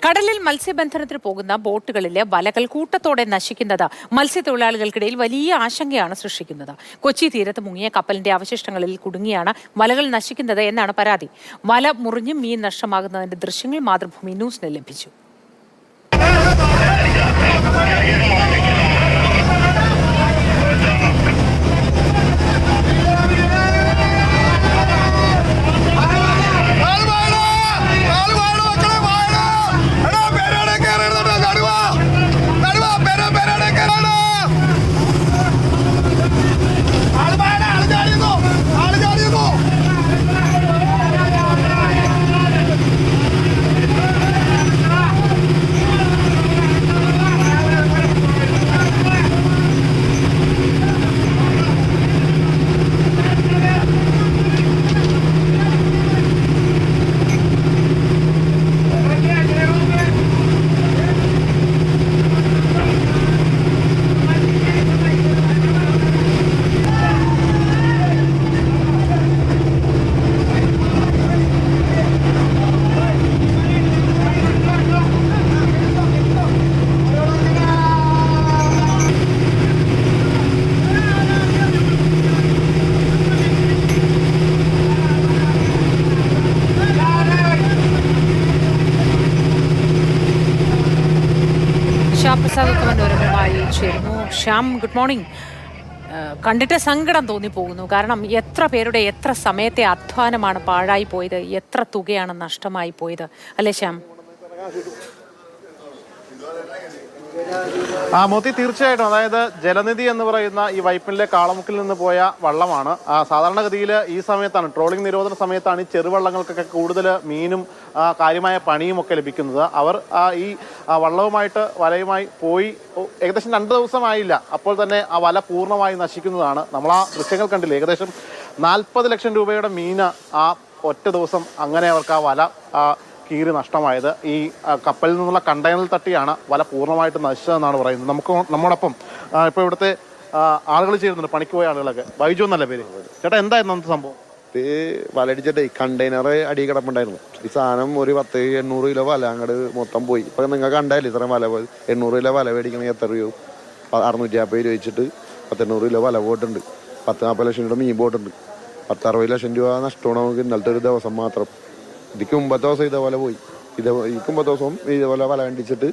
കടലിൽ മത്സ്യബന്ധനത്തിന് പോകുന്ന ബോട്ടുകളിലെ വലകൾ കൂട്ടത്തോടെ നശിക്കുന്നത് മത്സ്യത്തൊഴിലാളികൾക്കിടയിൽ വലിയ ആശങ്കയാണ് സൃഷ്ടിക്കുന്നത്. കൊച്ചി തീരത്ത് മുങ്ങിയ കപ്പലിന്റെ അവശിഷ്ടങ്ങളിൽ കുടുങ്ങിയാണ് വലകൾ നശിക്കുന്നത് എന്നാണ് പരാതി. വല മുറിഞ്ഞും മീൻ നഷ്ടമാകുന്നതിന്റെ ദൃശ്യങ്ങൾ മാതൃഭൂമി ന്യൂസിന് ലഭിച്ചു. ശ്യാംപ്രസാദ് ഉത്തമനോരമയുമായി ചേരുന്നു. Shyam, good morning. കണ്ടിട്ട് സങ്കടം തോന്നിപ്പോകുന്നു. കാരണം എത്ര പേരുടെ എത്ര സമയത്തെ അധ്വാനമാണ് പാഴായി പോയത്, എത്ര തുകയാണ് നഷ്ടമായി പോയത്, അല്ലേ ശ്യാം? മോത്തി, തീർച്ചയായിട്ടും. അതായത് ജലനിധി എന്ന് പറയുന്ന ഈ വൈപ്പിനിലെ കാളമുക്കിൽ നിന്ന് പോയ വള്ളമാണ്. സാധാരണഗതിയിൽ ഈ സമയത്താണ്, ട്രോളിംഗ് നിരോധന സമയത്താണ് ഈ ചെറുവള്ളങ്ങൾക്കൊക്കെ കൂടുതൽ മീനും കാര്യമായ പണിയും ഒക്കെ ലഭിക്കുന്നത്. അവർ ഈ വള്ളവുമായിട്ട് വലയുമായി പോയി ഏകദേശം 2 ദിവസമായില്ല, അപ്പോൾ തന്നെ ആ വല പൂർണ്ണമായി നശിക്കുന്നതാണ്. നമ്മൾ ആ ദൃശ്യങ്ങൾ കണ്ടില്ലേ, ഏകദേശം 40 ലക്ഷം രൂപയുടെ മീന് ആ ഒറ്റ ദിവസം അങ്ങനെ അവർക്ക് ആ വല കീറി നഷ്ടമായത്. ഈ കപ്പലിൽ നിന്നുള്ള കണ്ടെയ്നറിൽ തട്ടിയാണ് വല പൂർണ്ണമായിട്ട് നശിച്ചതെന്നാണ് പറയുന്നത്. നമ്മോടൊപ്പം ഇപ്പോൾ ഇവിടുത്തെ ആളുകൾ ചേരുന്നുണ്ട്, പണിക്ക് പോയ ആളുകളൊക്കെ. ബൈജു എന്നല്ല പേര്. ചേട്ടാ, എന്തായിരുന്നു അന്നത്തെ സംഭവം? വലടിച്ചിട്ടേ കണ്ടെയ്നർ അടി കിടപ്പുണ്ടായിരുന്നു. ഈ സാധനം ഒരു 800 കിലോ വല അങ്ങോട്ട് മൊത്തം പോയി. ഇപ്പൊ നിങ്ങൾ കണ്ടായില്ലേ ഇത്രയും വല പോയത്. 800 കിലോ വല മേടിക്കണമെങ്കിൽ എത്ര രൂപ? 650 രൂപ വെച്ചിട്ട് 800 കിലോ വല പോയിട്ടുണ്ട്. 40-40 ലക്ഷം രൂപ മീൻ പോയിട്ടുണ്ട്. 60-60 ലക്ഷം രൂപ നഷ്ടമാണ് നമുക്ക് ഇന്നലത്തെ ഒരു ദിവസം മാത്രം. ഇതിക്ക് മുമ്പത്തെ ദിവസം ഇതേപോലെ പോയി. ഇതിക്ക് മുമ്പത്തെ ദിവസം ഇതേപോലെ വല കണ്ടിച്ചിട്ട്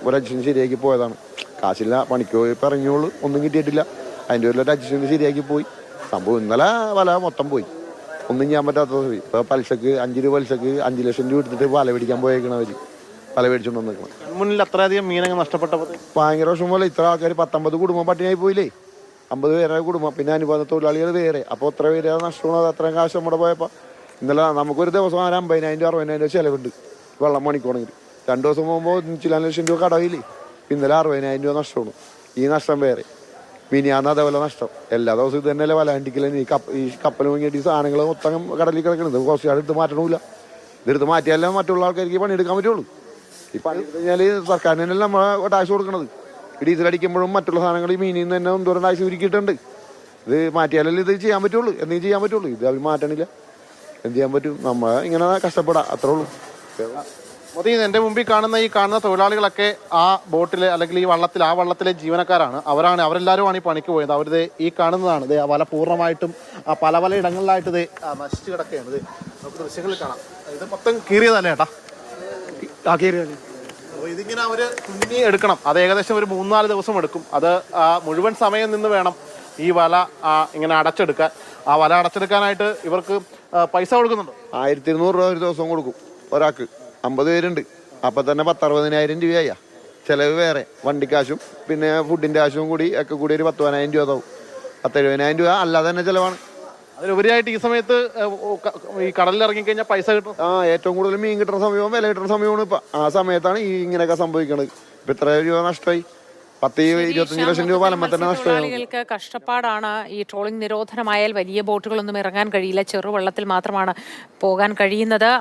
ഒരു അഡ്ജസ്റ്റ് ശരിയാക്കി പോയതാണ്. കാശില്ല, പണിക്ക് പോയി പറഞ്ഞോളൂ, ഒന്നും കിട്ടിയിട്ടില്ല. അതിൻ്റെ ഒരു അഡ്ജസ്റ്റ് ശരിയാക്കി പോയി. സംഭവം ഇന്നലെ വല മൊത്തം പോയി, ഒന്നും ചെയ്യാൻ പറ്റാത്ത. ഇപ്പൊ പലിശക്ക് 5 രൂപ പലിശക്ക് 5 ലക്ഷം രൂപ എടുത്തിട്ട് വല മേടിക്കാൻ പോയേക്കണവര് വല മേടിച്ചോണ്ട് വന്നിരിക്കണം. മുന്നിൽ അത്രയധികം മീനങ്ങ് നഷ്ടപ്പെട്ടപ്പോൾ ഭയങ്കര വിഷമം പോലെ. ഇത്ര ആൾക്കാർ 19 കുടുംബം പട്ടിണിയായി പോയില്ലേ. 50 പേരെ കുടുംബം, പിന്നെ അനുബന്ധ തൊഴിലാളികൾ വേറെ. അപ്പോൾ എത്ര പേര് നഷ്ടമാണ്? അത്രയും കാശ് നമ്മുടെ പോയപ്പോൾ. ഇന്നലെ നമുക്കൊരു ദിവസം 50,000-60,000 രൂപ ചിലവുണ്ട് വെള്ളം മണിക്കൂണെങ്കിൽ. 2 ദിവസം പോകുമ്പോൾ 4 ലക്ഷം രൂപ കടവില്ലേ. ഇന്നലെ 60,000 രൂപ നഷ്ടമാണ്. ഈ നഷ്ടം വേറെ. മിനിയാന്ന് അതേപോലെ നഷ്ടം. എല്ലാ ദിവസവും ഇത് തന്നെയല്ലേ വല കണ്ടിക്കലും. ഈ കപ്പൽ മുങ്ങിയിട്ട് ഈ സാധനങ്ങൾ മൊത്തം കടലിൽ കിടക്കണത്. കുറച്ച് ആൾ എടുത്ത് മാറ്റണമില്ല. ഇതെടുത്ത് മാറ്റിയാലേ മറ്റുള്ള ആൾക്കാർക്ക് പണിയെടുക്കാൻ പറ്റുള്ളൂ. ഈ പണി കഴിഞ്ഞാൽ സർക്കാരിന് തന്നെ നമ്മളെ ടാക്സ് കൊടുക്കണത്. ഈ ഡീസൽ അടിക്കുമ്പോഴും മറ്റുള്ള സാധനങ്ങൾ ഈ മീനിൽ നിന്ന് തന്നെ എന്തോരം ടാക്സ് ഒരുക്കിയിട്ടുണ്ട്. ഇത് മാറ്റിയാലല്ലേ ഇത് ചെയ്യാൻ പറ്റുള്ളൂ, എന്തെങ്കിലും ചെയ്യാൻ പറ്റുള്ളൂ. ഇത് അവർ മാറ്റണില്ല, എന്ത് ചെയ്യാൻ പറ്റും? നമ്മൾ ഇങ്ങനെ കഷ്ടപ്പെടാം, അത്രേ ഉള്ളൂ. മോദി, എൻ്റെ മുമ്പിൽ കാണുന്ന തൊഴിലാളികളൊക്കെ ആ ബോട്ടിലെ അല്ലെങ്കിൽ ഈ വള്ളത്തിലെ ജീവനക്കാരാണ്. അവരെല്ലാവരുമാണ് ഈ പണിക്ക് പോയത്. അവരിത് ഈ കാണുന്നതാണ്. ഇത് വല പൂർണ്ണമായിട്ടും പല ഇടങ്ങളിലായിട്ട് ഇത് നശിച്ചു കിടക്കുകയാണ്. ഇത് നമുക്ക് ദൃശ്യങ്ങളിൽ കാണാം. ഇത് മൊത്തം കീറിയതല്ലേ ചേട്ടാ? ഇതിങ്ങനെ അവര് തുന്നി എടുക്കണം. അത് ഏകദേശം ഒരു 3-4 ദിവസം എടുക്കും. അത് മുഴുവൻ സമയം നിന്ന് വേണം ഈ വല ഇങ്ങനെ അടച്ചെടുക്കാൻ. ആ വല അടച്ചെടുക്കാനായിട്ട് ഇവർക്ക് പൈസ കൊടുക്കുന്നുണ്ട്. 1200 രൂപ ഒരു ദിവസം കൊടുക്കും ഒരാൾക്ക്. 50 പേരുണ്ട്. അപ്പം തന്നെ 10-60,000 രൂപയാ ചിലവ്. വേറെ വണ്ടിക്കാശും പിന്നെ ഫുഡിൻ്റെ കാശും കൂടി ഒക്കെ കൂടി ഒരു 10,000 രൂപ ആവും. 70,000 രൂപ അല്ലാതെ തന്നെ ചിലവാണ്. അതിലുപരിയായിട്ട് ഈ സമയത്ത് ഈ കടലിൽ ഇറങ്ങിക്കഴിഞ്ഞാൽ പൈസ കിട്ടും. ഏറ്റവും കൂടുതൽ മീൻ കിട്ടുന്ന സമയവും വില കിട്ടുന്ന സമയമാണ് ഇപ്പം. ആ സമയത്താണ് ഈ ഇങ്ങനെയൊക്കെ സംഭവിക്കുന്നത്. ഇപ്പം ഇത്ര രൂപ നഷ്ടമായി. 10-25 ലക്ഷം രൂപ തന്നെ നഷ്ടമായി. കഷ്ടപ്പാടാണ്. ഈ ട്രോളിംഗ് നിരോധനമായാൽ വലിയ ബോട്ടുകളൊന്നും ഇറങ്ങാൻ കഴിയില്ല. ചെറുവള്ളത്തിൽ മാത്രമാണ് പോകാൻ കഴിയുന്നത്.